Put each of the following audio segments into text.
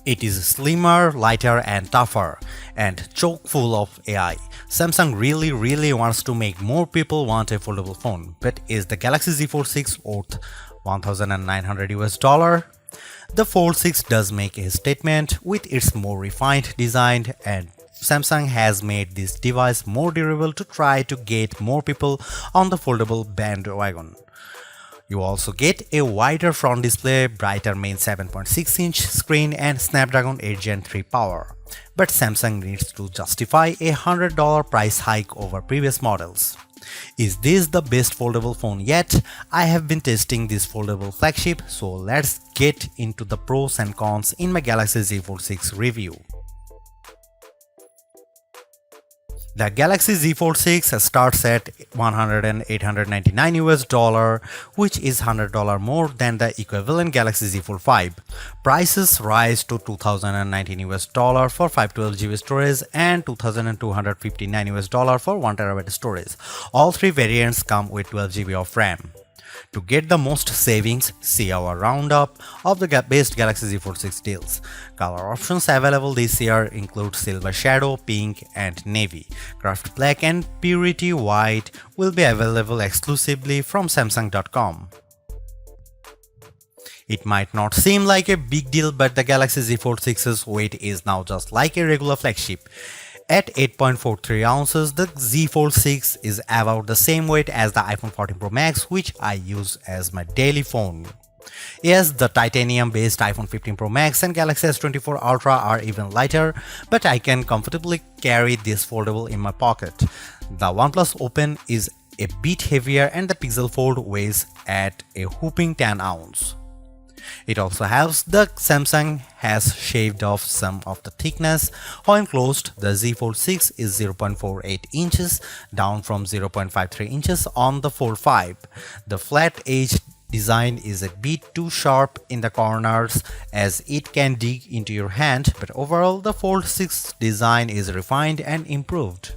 It is slimmer, lighter and tougher, and chock full of AI. Samsung really wants to make more people want a foldable phone, but is the Galaxy Z Fold 6 worth $1,900? The Fold 6 does make a statement with its more refined design, and Samsung has made this device more durable to try to get more people on the foldable bandwagon. You also get a wider front display, brighter main 7.6-inch screen and Snapdragon 8 Gen 3 power. But Samsung needs to justify a $100 price hike over previous models. Is this the best foldable phone yet? I have been testing this foldable flagship, so let's get into the pros and cons in my Galaxy Z Fold 6 review. The Galaxy Z Fold 6 starts at $899, which is $100 more than the equivalent Galaxy Z Fold 5. Prices rise to $2,019 for 512GB storage and $2,259 for 1TB storage. All three variants come with 12GB of RAM. To get the most savings, see our roundup of the best Galaxy Z Fold 6 deals. Color options available this year include Silver Shadow, Pink and Navy. Craft Black and Purity White will be available exclusively from Samsung.com. It might not seem like a big deal, but the Galaxy Z Fold 6's weight is now just like a regular flagship. At 8.43 ounces, the Z Fold 6 is about the same weight as the iPhone 14 Pro Max, which I use as my daily phone. Yes, the titanium-based iPhone 15 Pro Max and Galaxy S24 Ultra are even lighter, but I can comfortably carry this foldable in my pocket. The OnePlus Open is a bit heavier and the Pixel Fold weighs at a whopping 10 ounces. It also helps that Samsung has shaved off some of the thickness. When closed, the Z Fold 6 is 0.48 inches, down from 0.53 inches on the Fold 5. The flat edge design is a bit too sharp in the corners as it can dig into your hand, but overall the Fold 6 design is refined and improved.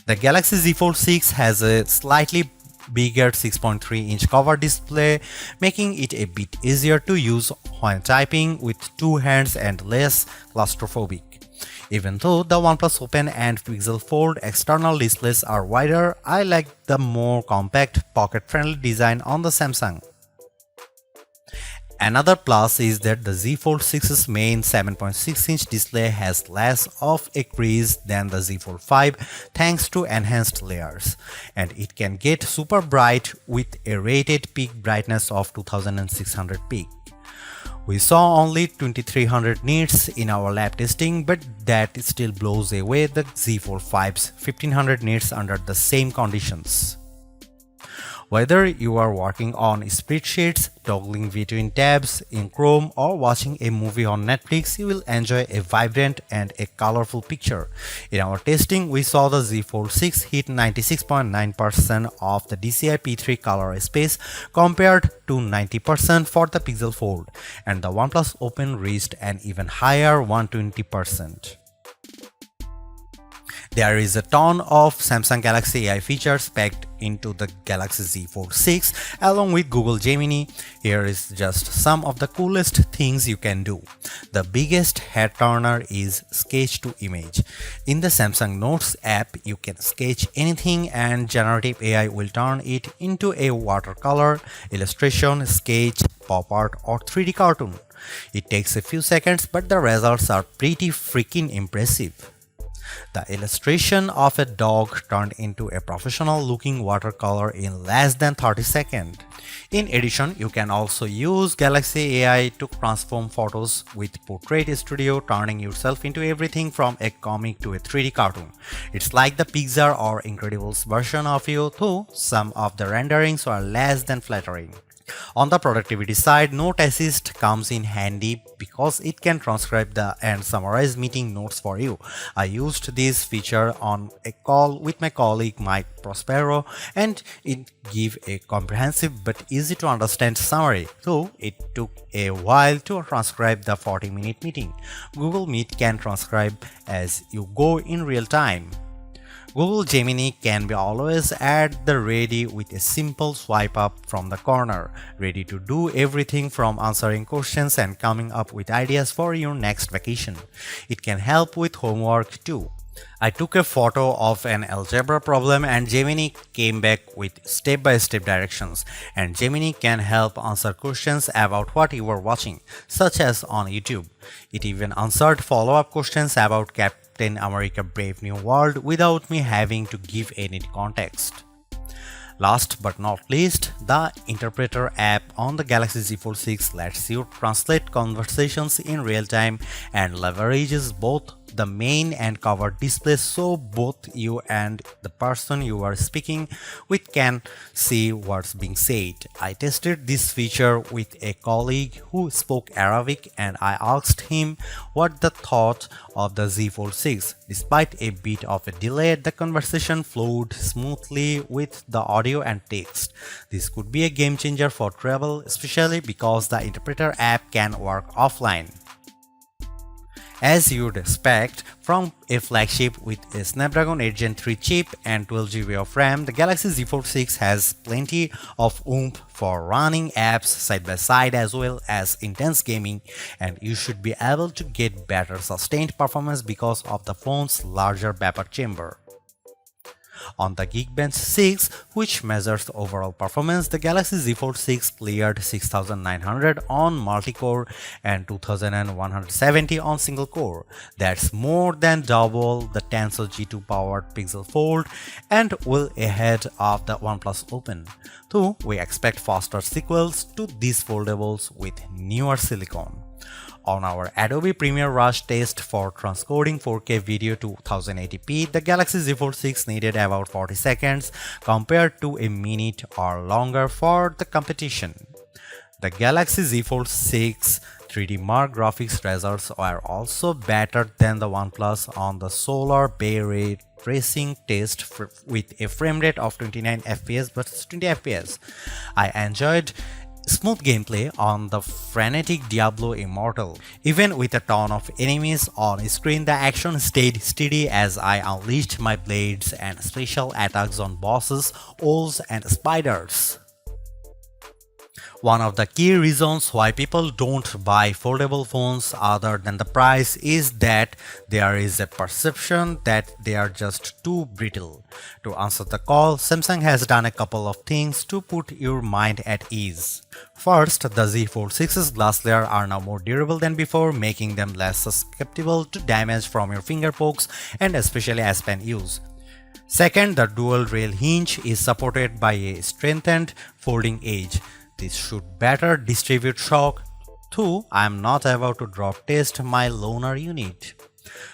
The Galaxy Z Fold 6 has a slightly bigger 6.3-inch cover display, making it a bit easier to use when typing with two hands and less claustrophobic. Even though the OnePlus Open and Pixel Fold external displays are wider, I like the more compact, pocket-friendly design on the Samsung. Another plus is that the Z Fold 6's main 7.6-inch display has less of a crease than the Z Fold 5 thanks to enhanced layers, and it can get super bright with a rated peak brightness of 2600 peak. We saw only 2300 nits in our lab testing, but that still blows away the Z Fold 5's 1500 nits under the same conditions. Whether you are working on spreadsheets, toggling between tabs in Chrome, or watching a movie on Netflix, you will enjoy a vibrant and a colorful picture. In our testing, we saw the Z Fold 6 hit 96.9% of the DCI P3 color space compared to 90% for the Pixel Fold, and the OnePlus Open reached an even higher 120%. There is a ton of Samsung Galaxy AI features packed into the Galaxy Z Fold 6 along with Google Gemini. Here is just some of the coolest things you can do. The biggest head turner is Sketch to Image. In the Samsung Notes app, you can sketch anything and generative AI will turn it into a watercolor, illustration, sketch, pop art or 3D cartoon. It takes a few seconds, but the results are pretty freaking impressive. The illustration of a dog turned into a professional-looking watercolor in less than 30 seconds. In addition, you can also use Galaxy AI to transform photos with Portrait Studio, turning yourself into everything from a comic to a 3D cartoon. It's like the Pixar or Incredibles version of you, though some of the renderings are less than flattering. On the productivity side, Note Assist comes in handy because it can transcribe and summarize meeting notes for you. I used this feature on a call with my colleague Mike Prospero, and it gave a comprehensive but easy to understand summary, though it took a while to transcribe the 40-minute meeting. Google Meet can transcribe as you go in real time. Google Gemini can be always at the ready with a simple swipe up from the corner, ready to do everything from answering questions and coming up with ideas for your next vacation. It can help with homework too. I took a photo of an algebra problem and Gemini came back with step-by-step directions, and Gemini can help answer questions about what you were watching, such as on YouTube. It even answered follow-up questions about Captain America Brave New World without me having to give any context. Last but not least, the Interpreter app on the Galaxy Z Fold 6 lets you translate conversations in real time and leverages both the main and cover displays so both you and the person you are speaking with can see what's being said. I tested this feature with a colleague who spoke Arabic and I asked him what the thought of the Z Fold 6. Despite a bit of a delay, the conversation flowed smoothly with the audio and text. This could be a game changer for travel, especially because the Interpreter app can work offline. As you'd expect from a flagship with a Snapdragon 8 Gen 3 chip and 12GB of RAM, the Galaxy Z Fold 6 has plenty of oomph for running apps side by side as well as intense gaming, and you should be able to get better sustained performance because of the phone's larger vapor chamber. On the Geekbench 6, which measures overall performance, the Galaxy Z Fold 6 cleared 6900 on multi-core and 2170 on single-core. That's more than double the Tensor G2 powered Pixel Fold and well ahead of the OnePlus Open. Though we expect faster sequels to these foldables with newer silicon. On our Adobe Premiere Rush test for transcoding 4K video to 1080p, the Galaxy Z Fold 6 needed about 40 seconds compared to a minute or longer for the competition. The Galaxy Z Fold 6 3D Mark graphics results are also better than the OnePlus on the Solar Bay Ray tracing test with a frame rate of 29 fps versus 20 fps. I enjoyed smooth gameplay on the frenetic Diablo Immortal. Even with a ton of enemies on screen, the action stayed steady as I unleashed my blades and special attacks on bosses, owls and spiders. One of the key reasons why people don't buy foldable phones other than the price is that there is a perception that they are just too brittle. To answer the call, Samsung has done a couple of things to put your mind at ease. First, the Z Fold 6's glass layer are now more durable than before, making them less susceptible to damage from your finger pokes and especially as pen use. Second, the dual rail hinge is supported by a strengthened folding edge. This should better distribute shock, though I am not about to drop test my loaner unit.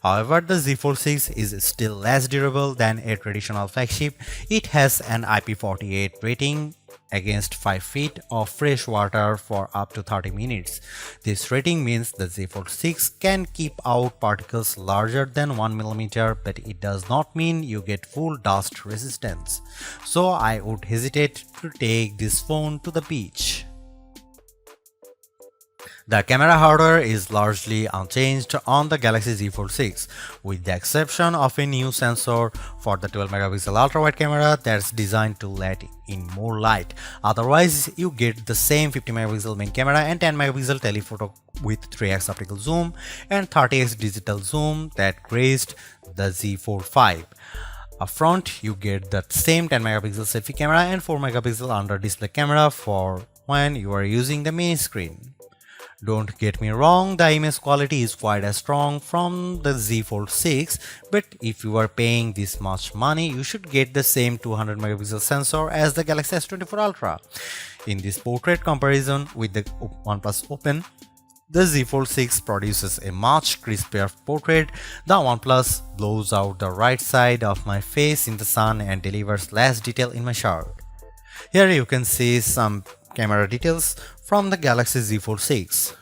However, the Z Fold 6 is still less durable than a traditional flagship. It has an IP48 rating against 5 feet of fresh water for up to 30 minutes. This rating means the Z Fold 6 can keep out particles larger than 1mm, but it does not mean you get full dust resistance. So I would hesitate to take this phone to the beach. The camera hardware is largely unchanged on the Galaxy Z Fold 6, with the exception of a new sensor for the 12MP ultra-wide camera that's designed to let in more light. Otherwise, you get the same 50MP main camera and 10MP telephoto with 3x optical zoom and 30x digital zoom that graced the Z Fold 5. Up front, you get the same 10MP selfie camera and 4MP under-display camera for when you are using the main screen. Don't get me wrong, the image quality is quite as strong from the Z Fold 6, but if you are paying this much money, you should get the same 200MP sensor as the Galaxy S24 Ultra. In this portrait comparison with the OnePlus Open, the Z Fold 6 produces a much crispier portrait. The OnePlus blows out the right side of my face in the sun and delivers less detail in my shirt. Here you can see some camera details from the Galaxy Z Fold 6.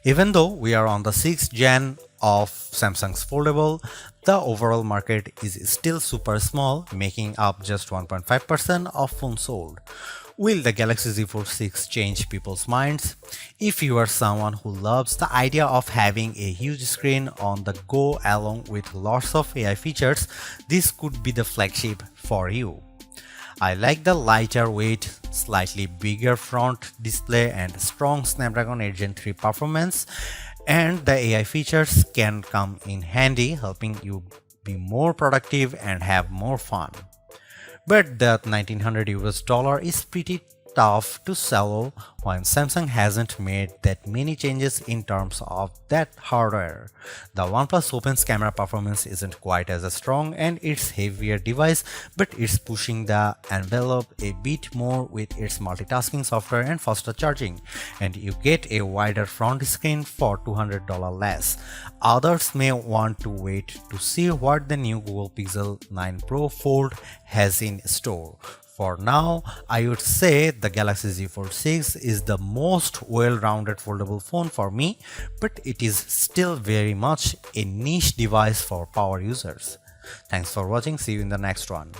Even though we are on the 6th gen of Samsung's foldable, the overall market is still super small, making up just 1.5% of phones sold. Will the Galaxy Z Fold 6 change people's minds? If you are someone who loves the idea of having a huge screen on the go along with lots of AI features, this could be the flagship for you. I like the lighter weight, slightly bigger front display and strong Snapdragon 8 Gen 3 performance, and the AI features can come in handy, helping you be more productive and have more fun. But that 1900 US dollar is pretty tough to swallow when Samsung hasn't made that many changes in terms of that hardware. The OnePlus Open's camera performance isn't quite as strong and it's heavier device, but it's pushing the envelope a bit more with its multitasking software and faster charging, and you get a wider front screen for $200 less. Others may want to wait to see what the new Google Pixel 9 Pro Fold has in store. For now, I would say the Galaxy Z Fold 6 is the most well-rounded foldable phone for me, but it is still very much a niche device for power users. Thanks for watching, see you in the next one.